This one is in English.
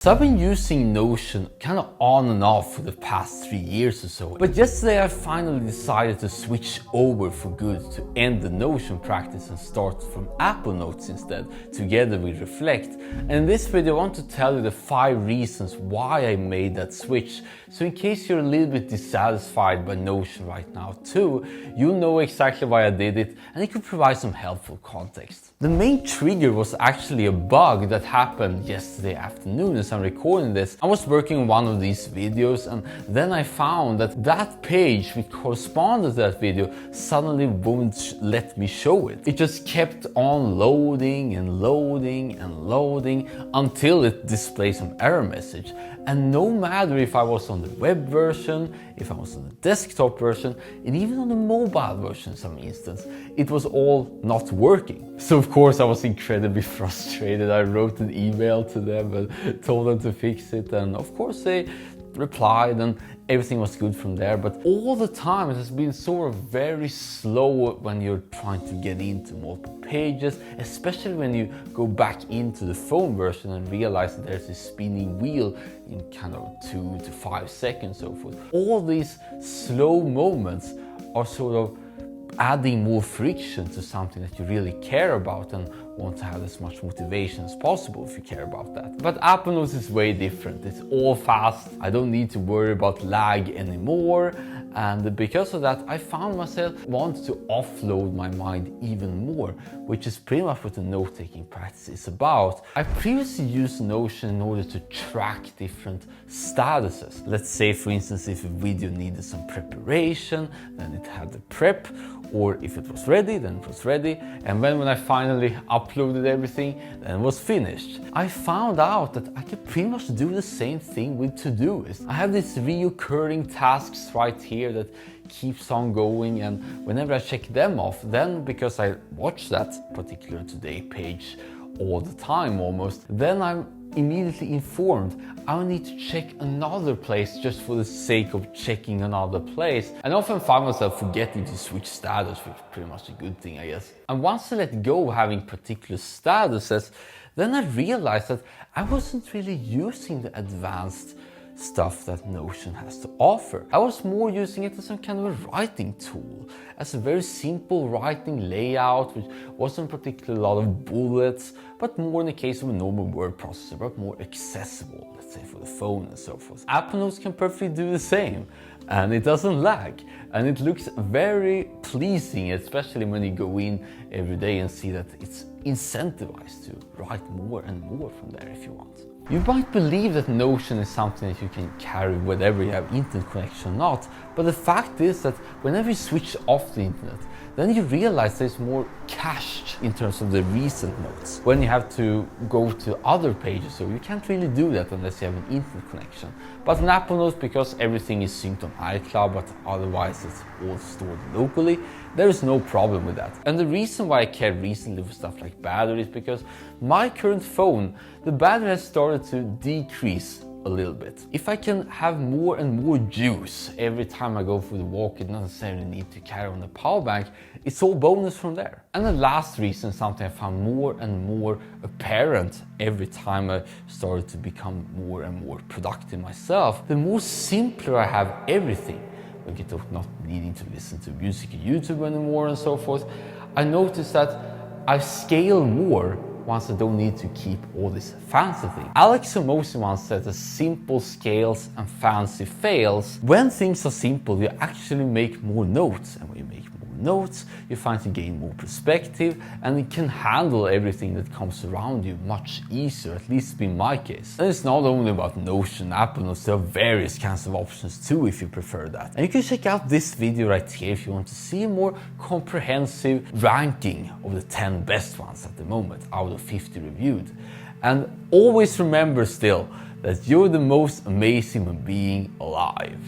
So I've been using Notion kind of on and off for the past 3 years or so, but yesterday I finally decided to switch over for good, to end the Notion practice and start from Apple Notes instead, together with Reflect. And in this video I want to tell you the 5 reasons why I made that switch, so in case you're a little bit dissatisfied by Notion right now too, you'll know exactly why I did it and it could provide some helpful context. The main trigger was actually a bug that happened yesterday afternoon. As I'm recording this, I was working on one of these videos and then I found that that page which corresponded to that video suddenly wouldn't let me show it. It just kept on loading and loading and loading until it displayed some error message. And no matter if I was on the web version, if I was on the desktop version, and even on the mobile version in some instance, it was all not working. So of course I was incredibly frustrated. I wrote an email to them and told them to fix it, and of course they replied and everything was good from there. But all the time it has been sort of very slow when you're trying to get into multiple pages, especially when you go back into the phone version and realize that there's a spinning wheel in kind of 2 to 5 seconds, so forth. All these slow moments are sort of adding more friction to something that you really care about and want to have as much motivation as possible if you care about that. But Apple Notes is way different. It's all fast. I don't need to worry about lag anymore. And because of that, I found myself wanting to offload my mind even more, which is pretty much what the note-taking practice is about. I previously used Notion in order to track different statuses. Let's say, for instance, if a video needed some preparation, then it had the prep, or if it was ready, then it was ready. And when I finally uploaded everything, then it was finished. I found out that I could pretty much do the same thing with Todoist. I have these reoccurring tasks right here that keeps on going, and whenever I check them off, then because I watch that particular Today page all the time almost, then I'm immediately informed I need to check another place just for the sake of checking another place, and often find myself forgetting to switch status, which is pretty much a good thing, I guess. And once I let go of having particular statuses, then I realized that I wasn't really using the advanced stuff that Notion has to offer. I was more using it as some kind of a writing tool, as a very simple writing layout, which wasn't particularly a lot of bullets, but more in the case of a normal word processor, but more accessible, let's say, for the phone and so forth. Apple Notes can perfectly do the same, and it doesn't lag, and it looks very pleasing, especially when you go in every day and see that it's incentivized to write more and more from there if you want. You might believe that Notion is something that you can carry whether you have internet connection or not, but the fact is that whenever you switch off the internet, then you realize there's more cached in terms of the recent notes. When you have to go to other pages, so you can't really do that unless you have an internet connection. But in Apple Notes, because everything is synced on iCloud, but otherwise it's all stored locally, there is no problem with that. And the reason why I cared recently for stuff like battery is because my current phone, the battery has started to decrease a little bit. If I can have more and more juice every time I go for the walk, it doesn't necessarily need to carry on a power bank, it's all bonus from there. And the last reason, something I found more and more apparent every time I started to become more and more productive myself, the more simpler I have everything. We get to not needing to listen to music on YouTube anymore and so forth. I noticed that I scale more once I don't need to keep all this fancy thing. Alex Hormozi once said that simple scales and fancy fails. When things are simple, you actually make more notes, and when you make more notes, you find to gain more perspective, and it can handle everything that comes around you much easier, at least in my case. And it's not only about Notion, Apple Notes, there are various kinds of options too if you prefer that. And you can check out this video right here if you want to see a more comprehensive ranking of the 10 best ones at the moment out of 50 reviewed. And always remember still that you're the most amazing human being alive.